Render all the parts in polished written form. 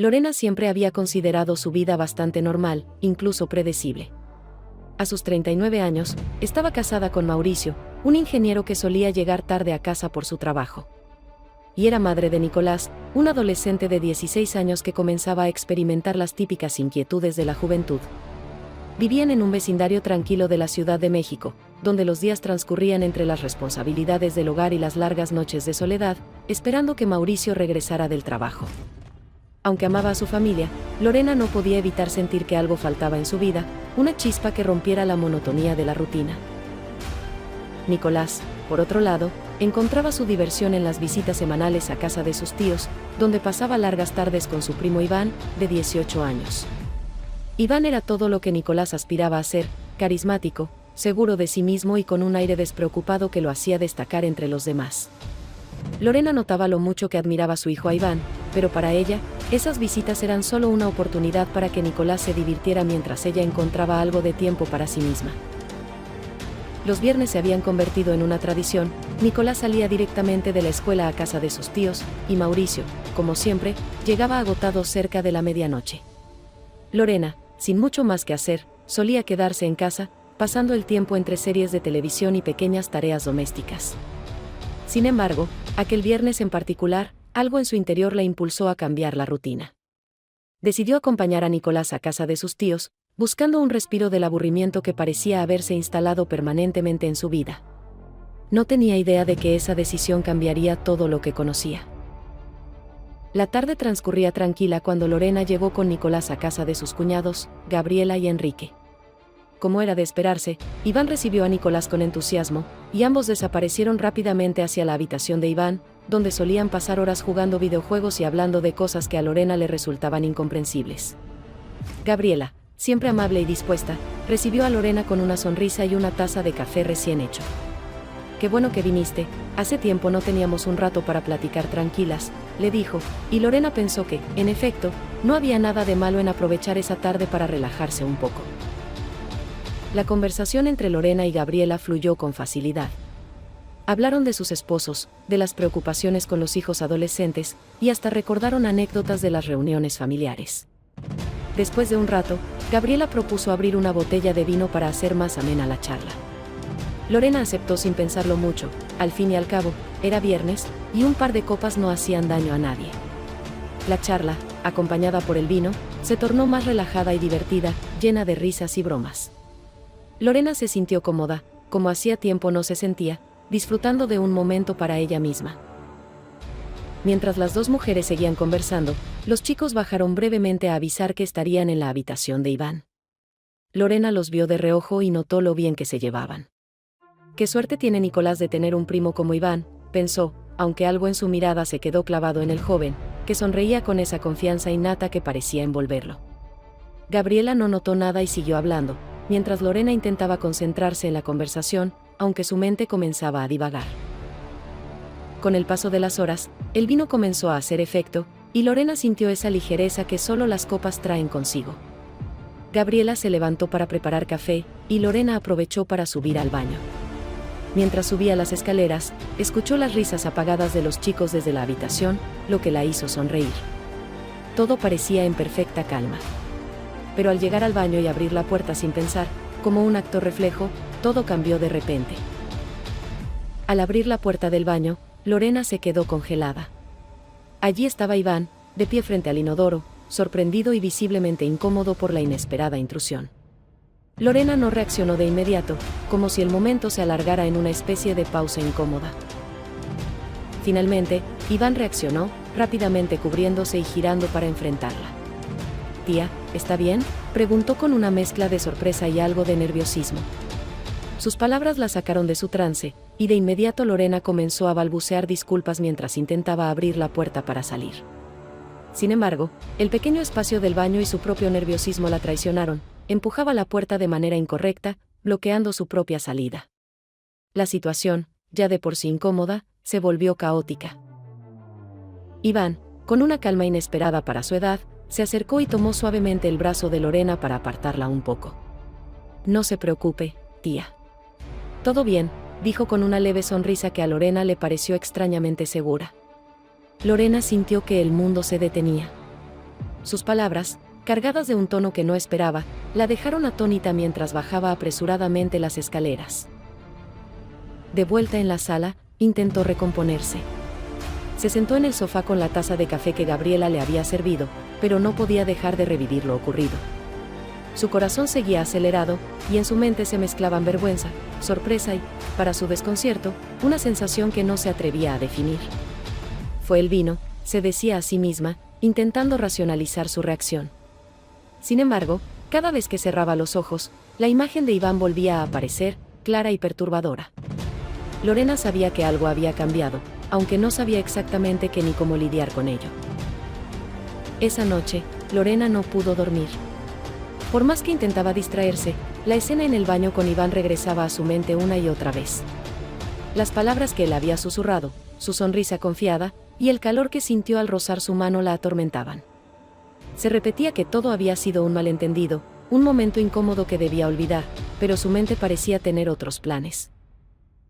Lorena siempre había considerado su vida bastante normal, incluso predecible. A sus 39 años, estaba casada con Mauricio, un ingeniero que solía llegar tarde a casa por su trabajo. Y era madre de Nicolás, un adolescente de 16 años que comenzaba a experimentar las típicas inquietudes de la juventud. Vivían en un vecindario tranquilo de la Ciudad de México, donde los días transcurrían entre las responsabilidades del hogar y las largas noches de soledad, esperando que Mauricio regresara del trabajo. Aunque amaba a su familia, Lorena no podía evitar sentir que algo faltaba en su vida, una chispa que rompiera la monotonía de la rutina. Nicolás, por otro lado, encontraba su diversión en las visitas semanales a casa de sus tíos, donde pasaba largas tardes con su primo Iván, de 18 años. Iván era todo lo que Nicolás aspiraba a ser, carismático, seguro de sí mismo y con un aire despreocupado que lo hacía destacar entre los demás. Lorena notaba lo mucho que admiraba a su hijo a Iván, pero para ella, esas visitas eran solo una oportunidad para que Nicolás se divirtiera mientras ella encontraba algo de tiempo para sí misma. Los viernes se habían convertido en una tradición. Nicolás salía directamente de la escuela a casa de sus tíos, y Mauricio, como siempre, llegaba agotado cerca de la medianoche. Lorena, sin mucho más que hacer, solía quedarse en casa, pasando el tiempo entre series de televisión y pequeñas tareas domésticas. Sin embargo, aquel viernes en particular, algo en su interior la impulsó a cambiar la rutina. Decidió acompañar a Nicolás a casa de sus tíos, buscando un respiro del aburrimiento que parecía haberse instalado permanentemente en su vida. No tenía idea de que esa decisión cambiaría todo lo que conocía. La tarde transcurría tranquila cuando Lorena llegó con Nicolás a casa de sus cuñados, Gabriela y Enrique. Como era de esperarse, Iván recibió a Nicolás con entusiasmo, y ambos desaparecieron rápidamente hacia la habitación de Iván, donde solían pasar horas jugando videojuegos y hablando de cosas que a Lorena le resultaban incomprensibles. Gabriela, siempre amable y dispuesta, recibió a Lorena con una sonrisa y una taza de café recién hecho. «Qué bueno que viniste, hace tiempo no teníamos un rato para platicar tranquilas», le dijo, y Lorena pensó que, en efecto, no había nada de malo en aprovechar esa tarde para relajarse un poco. La conversación entre Lorena y Gabriela fluyó con facilidad. Hablaron de sus esposos, de las preocupaciones con los hijos adolescentes, y hasta recordaron anécdotas de las reuniones familiares. Después de un rato, Gabriela propuso abrir una botella de vino para hacer más amena la charla. Lorena aceptó sin pensarlo mucho. Al fin y al cabo, era viernes, y un par de copas no hacían daño a nadie. La charla, acompañada por el vino, se tornó más relajada y divertida, llena de risas y bromas. Lorena se sintió cómoda, como hacía tiempo no se sentía, disfrutando de un momento para ella misma. Mientras las dos mujeres seguían conversando, los chicos bajaron brevemente a avisar que estarían en la habitación de Iván. Lorena los vio de reojo y notó lo bien que se llevaban. «Qué suerte tiene Nicolás de tener un primo como Iván», pensó, aunque algo en su mirada se quedó clavado en el joven, que sonreía con esa confianza innata que parecía envolverlo. Gabriela no notó nada y siguió hablando, mientras Lorena intentaba concentrarse en la conversación, aunque su mente comenzaba a divagar. Con el paso de las horas, el vino comenzó a hacer efecto, y Lorena sintió esa ligereza que solo las copas traen consigo. Gabriela se levantó para preparar café, y Lorena aprovechó para subir al baño. Mientras subía las escaleras, escuchó las risas apagadas de los chicos desde la habitación, lo que la hizo sonreír. Todo parecía en perfecta calma. Pero al llegar al baño y abrir la puerta sin pensar, como un acto reflejo, todo cambió de repente. Al abrir la puerta del baño, Lorena se quedó congelada. Allí estaba Iván, de pie frente al inodoro, sorprendido y visiblemente incómodo por la inesperada intrusión. Lorena no reaccionó de inmediato, como si el momento se alargara en una especie de pausa incómoda. Finalmente, Iván reaccionó, rápidamente cubriéndose y girando para enfrentarla. «Tía, ¿está bien?», preguntó con una mezcla de sorpresa y algo de nerviosismo. Sus palabras la sacaron de su trance, y de inmediato Lorena comenzó a balbucear disculpas mientras intentaba abrir la puerta para salir. Sin embargo, el pequeño espacio del baño y su propio nerviosismo la traicionaron. Empujaba la puerta de manera incorrecta, bloqueando su propia salida. La situación, ya de por sí incómoda, se volvió caótica. Iván, con una calma inesperada para su edad, se acercó y tomó suavemente el brazo de Lorena para apartarla un poco. «No se preocupe, tía. Todo bien», dijo con una leve sonrisa que a Lorena le pareció extrañamente segura. Lorena sintió que el mundo se detenía. Sus palabras, cargadas de un tono que no esperaba, la dejaron atónita mientras bajaba apresuradamente las escaleras. De vuelta en la sala, intentó recomponerse. Se sentó en el sofá con la taza de café que Gabriela le había servido, pero no podía dejar de revivir lo ocurrido. Su corazón seguía acelerado, y en su mente se mezclaban vergüenza, sorpresa y, para su desconcierto, una sensación que no se atrevía a definir. Fue el vino, se decía a sí misma, intentando racionalizar su reacción. Sin embargo, cada vez que cerraba los ojos, la imagen de Iván volvía a aparecer, clara y perturbadora. Lorena sabía que algo había cambiado, aunque no sabía exactamente qué ni cómo lidiar con ello. Esa noche, Lorena no pudo dormir. Por más que intentaba distraerse, la escena en el baño con Iván regresaba a su mente una y otra vez. Las palabras que él había susurrado, su sonrisa confiada, y el calor que sintió al rozar su mano la atormentaban. Se repetía que todo había sido un malentendido, un momento incómodo que debía olvidar, pero su mente parecía tener otros planes.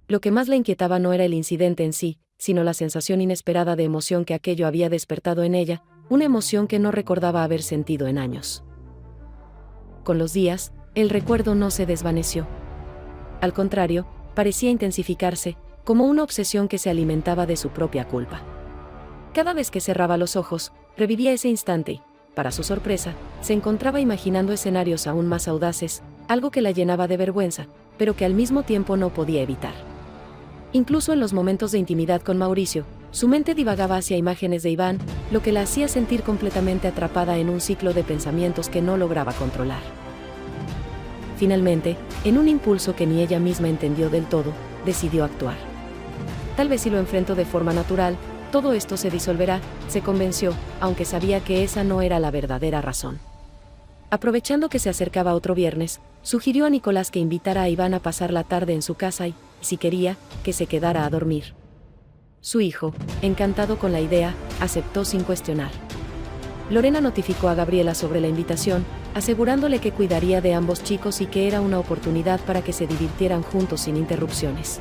Lo que más la inquietaba no era el incidente en sí, sino la sensación inesperada de emoción que aquello había despertado en ella, una emoción que no recordaba haber sentido en años. Con los días, el recuerdo no se desvaneció. Al contrario, parecía intensificarse, como una obsesión que se alimentaba de su propia culpa. Cada vez que cerraba los ojos, revivía ese instante y, para su sorpresa, se encontraba imaginando escenarios aún más audaces, algo que la llenaba de vergüenza, pero que al mismo tiempo no podía evitar. Incluso en los momentos de intimidad con Mauricio, su mente divagaba hacia imágenes de Iván, lo que la hacía sentir completamente atrapada en un ciclo de pensamientos que no lograba controlar. Finalmente, en un impulso que ni ella misma entendió del todo, decidió actuar. Tal vez si lo enfrento de forma natural, todo esto se disolverá, se convenció, aunque sabía que esa no era la verdadera razón. Aprovechando que se acercaba otro viernes, sugirió a Nicolás que invitara a Iván a pasar la tarde en su casa y, si quería, que se quedara a dormir. Su hijo, encantado con la idea, aceptó sin cuestionar. Lorena notificó a Gabriela sobre la invitación, asegurándole que cuidaría de ambos chicos y que era una oportunidad para que se divirtieran juntos sin interrupciones.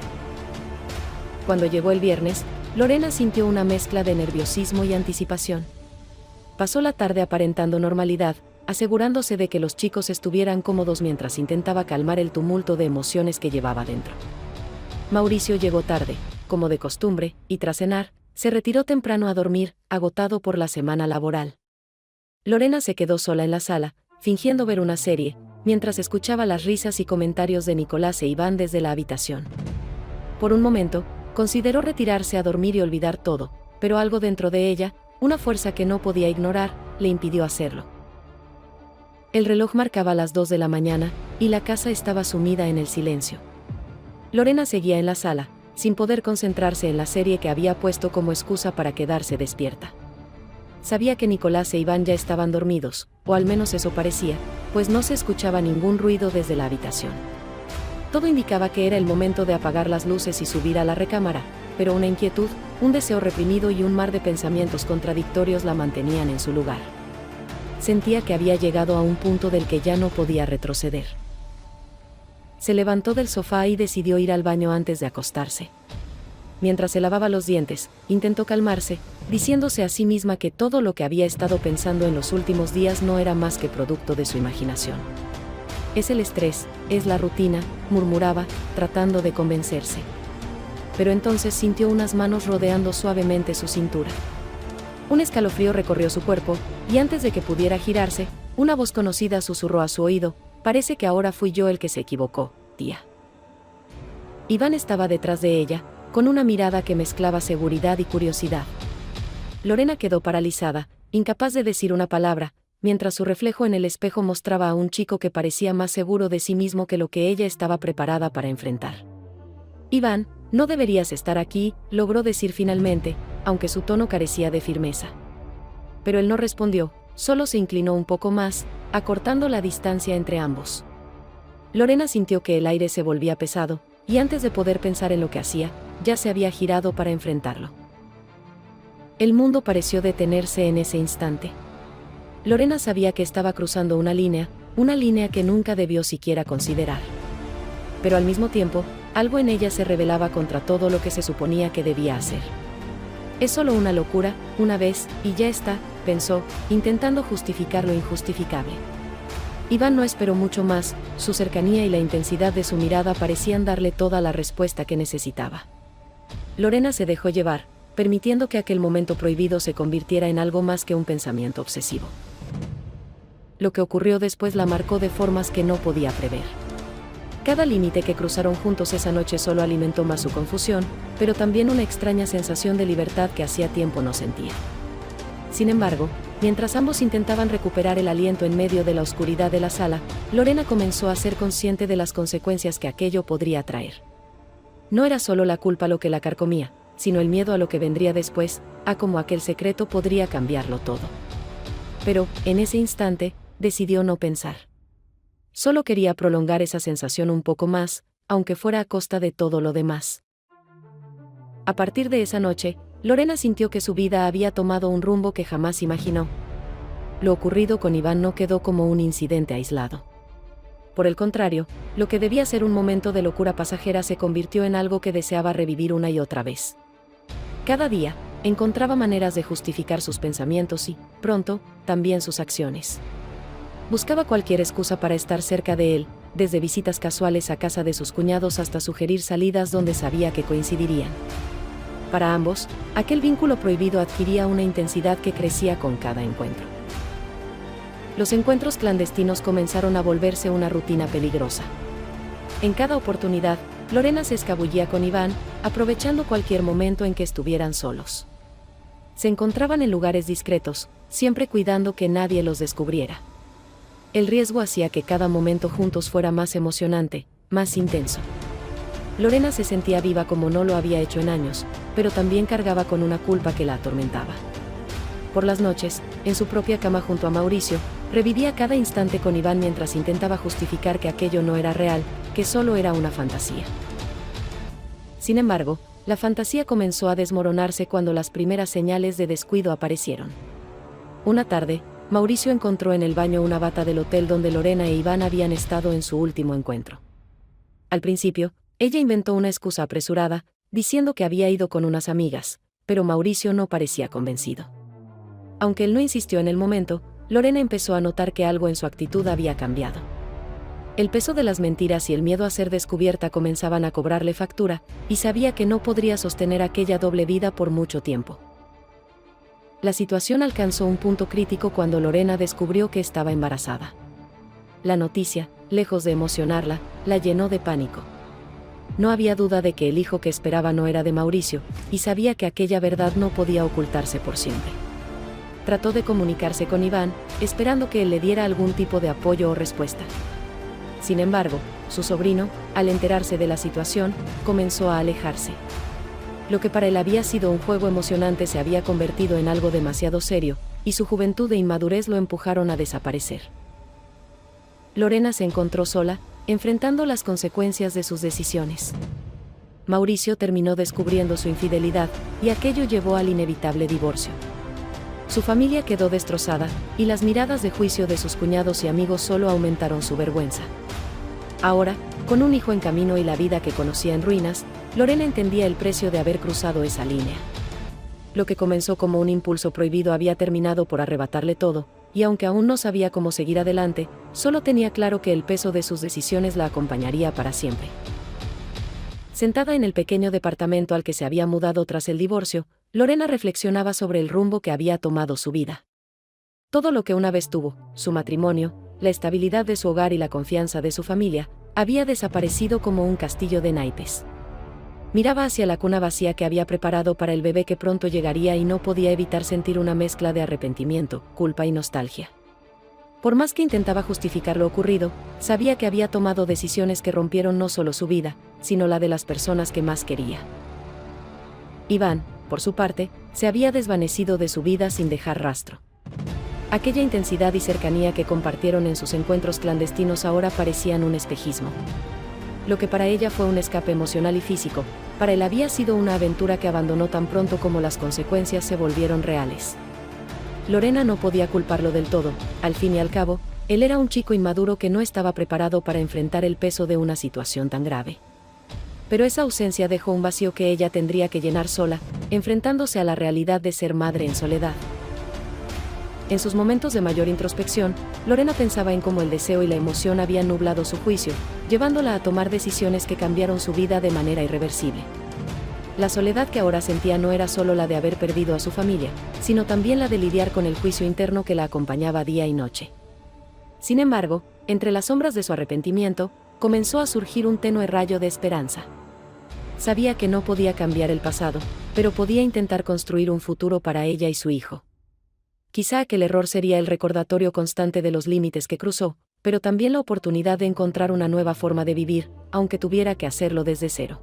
Cuando llegó el viernes, Lorena sintió una mezcla de nerviosismo y anticipación. Pasó la tarde aparentando normalidad, asegurándose de que los chicos estuvieran cómodos mientras intentaba calmar el tumulto de emociones que llevaba dentro. Mauricio llegó tarde, como de costumbre, y tras cenar, se retiró temprano a dormir, agotado por la semana laboral. Lorena se quedó sola en la sala, fingiendo ver una serie, mientras escuchaba las risas y comentarios de Nicolás e Iván desde la habitación. Por un momento, consideró retirarse a dormir y olvidar todo, pero algo dentro de ella, una fuerza que no podía ignorar, le impidió hacerlo. El reloj marcaba las 2 de la mañana, y la casa estaba sumida en el silencio. Lorena seguía en la sala, sin poder concentrarse en la serie que había puesto como excusa para quedarse despierta. Sabía que Nicolás e Iván ya estaban dormidos, o al menos eso parecía, pues no se escuchaba ningún ruido desde la habitación. Todo indicaba que era el momento de apagar las luces y subir a la recámara, pero una inquietud, un deseo reprimido y un mar de pensamientos contradictorios la mantenían en su lugar. Sentía que había llegado a un punto del que ya no podía retroceder. Se levantó del sofá y decidió ir al baño antes de acostarse. Mientras se lavaba los dientes, intentó calmarse, diciéndose a sí misma que todo lo que había estado pensando en los últimos días no era más que producto de su imaginación. Es el estrés, es la rutina, murmuraba, tratando de convencerse. Pero entonces sintió unas manos rodeando suavemente su cintura. Un escalofrío recorrió su cuerpo, y antes de que pudiera girarse, una voz conocida susurró a su oído: «Parece que ahora fui yo el que se equivocó, tía». Iván estaba detrás de ella, con una mirada que mezclaba seguridad y curiosidad. Lorena quedó paralizada, incapaz de decir una palabra, mientras su reflejo en el espejo mostraba a un chico que parecía más seguro de sí mismo que lo que ella estaba preparada para enfrentar. «Iván, no deberías estar aquí», logró decir finalmente, aunque su tono carecía de firmeza. Pero él no respondió, solo se inclinó un poco más, acortando la distancia entre ambos. Lorena sintió que el aire se volvía pesado, y antes de poder pensar en lo que hacía, ya se había girado para enfrentarlo. El mundo pareció detenerse en ese instante. Lorena sabía que estaba cruzando una línea que nunca debió siquiera considerar. Pero al mismo tiempo, algo en ella se rebelaba contra todo lo que se suponía que debía hacer. Es solo una locura, una vez, y ya está, pensó, intentando justificar lo injustificable. Iván no esperó mucho más, su cercanía y la intensidad de su mirada parecían darle toda la respuesta que necesitaba. Lorena se dejó llevar, permitiendo que aquel momento prohibido se convirtiera en algo más que un pensamiento obsesivo. Lo que ocurrió después la marcó de formas que no podía prever. Cada límite que cruzaron juntos esa noche solo alimentó más su confusión, pero también una extraña sensación de libertad que hacía tiempo no sentía. Sin embargo, mientras ambos intentaban recuperar el aliento en medio de la oscuridad de la sala, Lorena comenzó a ser consciente de las consecuencias que aquello podría traer. No era solo la culpa lo que la carcomía, sino el miedo a lo que vendría después, a cómo aquel secreto podría cambiarlo todo. Pero, en ese instante, decidió no pensar. Solo quería prolongar esa sensación un poco más, aunque fuera a costa de todo lo demás. A partir de esa noche, Lorena sintió que su vida había tomado un rumbo que jamás imaginó. Lo ocurrido con Iván no quedó como un incidente aislado. Por el contrario, lo que debía ser un momento de locura pasajera se convirtió en algo que deseaba revivir una y otra vez. Cada día, encontraba maneras de justificar sus pensamientos y, pronto, también sus acciones. Buscaba cualquier excusa para estar cerca de él, desde visitas casuales a casa de sus cuñados hasta sugerir salidas donde sabía que coincidirían. Para ambos, aquel vínculo prohibido adquiría una intensidad que crecía con cada encuentro. Los encuentros clandestinos comenzaron a volverse una rutina peligrosa. En cada oportunidad, Lorena se escabullía con Iván, aprovechando cualquier momento en que estuvieran solos. Se encontraban en lugares discretos, siempre cuidando que nadie los descubriera. El riesgo hacía que cada momento juntos fuera más emocionante, más intenso. Lorena se sentía viva como no lo había hecho en años, pero también cargaba con una culpa que la atormentaba. Por las noches, en su propia cama junto a Mauricio, revivía cada instante con Iván mientras intentaba justificar que aquello no era real, que solo era una fantasía. Sin embargo, la fantasía comenzó a desmoronarse cuando las primeras señales de descuido aparecieron. Una tarde, Mauricio encontró en el baño una bata del hotel donde Lorena e Iván habían estado en su último encuentro. Al principio, ella inventó una excusa apresurada, diciendo que había ido con unas amigas, pero Mauricio no parecía convencido. Aunque él no insistió en el momento, Lorena empezó a notar que algo en su actitud había cambiado. El peso de las mentiras y el miedo a ser descubierta comenzaban a cobrarle factura, y sabía que no podría sostener aquella doble vida por mucho tiempo. La situación alcanzó un punto crítico cuando Lorena descubrió que estaba embarazada. La noticia, lejos de emocionarla, la llenó de pánico. No había duda de que el hijo que esperaba no era de Mauricio, y sabía que aquella verdad no podía ocultarse por siempre. Trató de comunicarse con Iván, esperando que él le diera algún tipo de apoyo o respuesta. Sin embargo, su sobrino, al enterarse de la situación, comenzó a alejarse. Lo que para él había sido un juego emocionante se había convertido en algo demasiado serio, y su juventud e inmadurez lo empujaron a desaparecer. Lorena se encontró sola, enfrentando las consecuencias de sus decisiones. Mauricio terminó descubriendo su infidelidad, y aquello llevó al inevitable divorcio. Su familia quedó destrozada, y las miradas de juicio de sus cuñados y amigos solo aumentaron su vergüenza. Ahora, con un hijo en camino y la vida que conocía en ruinas, Lorena entendía el precio de haber cruzado esa línea. Lo que comenzó como un impulso prohibido había terminado por arrebatarle todo, y aunque aún no sabía cómo seguir adelante, solo tenía claro que el peso de sus decisiones la acompañaría para siempre. Sentada en el pequeño departamento al que se había mudado tras el divorcio, Lorena reflexionaba sobre el rumbo que había tomado su vida. Todo lo que una vez tuvo, su matrimonio, la estabilidad de su hogar y la confianza de su familia, había desaparecido como un castillo de naipes. Miraba hacia la cuna vacía que había preparado para el bebé que pronto llegaría y no podía evitar sentir una mezcla de arrepentimiento, culpa y nostalgia. Por más que intentaba justificar lo ocurrido, sabía que había tomado decisiones que rompieron no solo su vida, sino la de las personas que más quería. Iván, por su parte, se había desvanecido de su vida sin dejar rastro. Aquella intensidad y cercanía que compartieron en sus encuentros clandestinos ahora parecían un espejismo. Lo que para ella fue un escape emocional y físico, para él había sido una aventura que abandonó tan pronto como las consecuencias se volvieron reales. Lorena no podía culparlo del todo, al fin y al cabo, él era un chico inmaduro que no estaba preparado para enfrentar el peso de una situación tan grave. Pero esa ausencia dejó un vacío que ella tendría que llenar sola, enfrentándose a la realidad de ser madre en soledad. En sus momentos de mayor introspección, Lorena pensaba en cómo el deseo y la emoción habían nublado su juicio, llevándola a tomar decisiones que cambiaron su vida de manera irreversible. La soledad que ahora sentía no era solo la de haber perdido a su familia, sino también la de lidiar con el juicio interno que la acompañaba día y noche. Sin embargo, entre las sombras de su arrepentimiento, comenzó a surgir un tenue rayo de esperanza. Sabía que no podía cambiar el pasado, pero podía intentar construir un futuro para ella y su hijo. Quizá aquel error sería el recordatorio constante de los límites que cruzó, pero también la oportunidad de encontrar una nueva forma de vivir, aunque tuviera que hacerlo desde cero.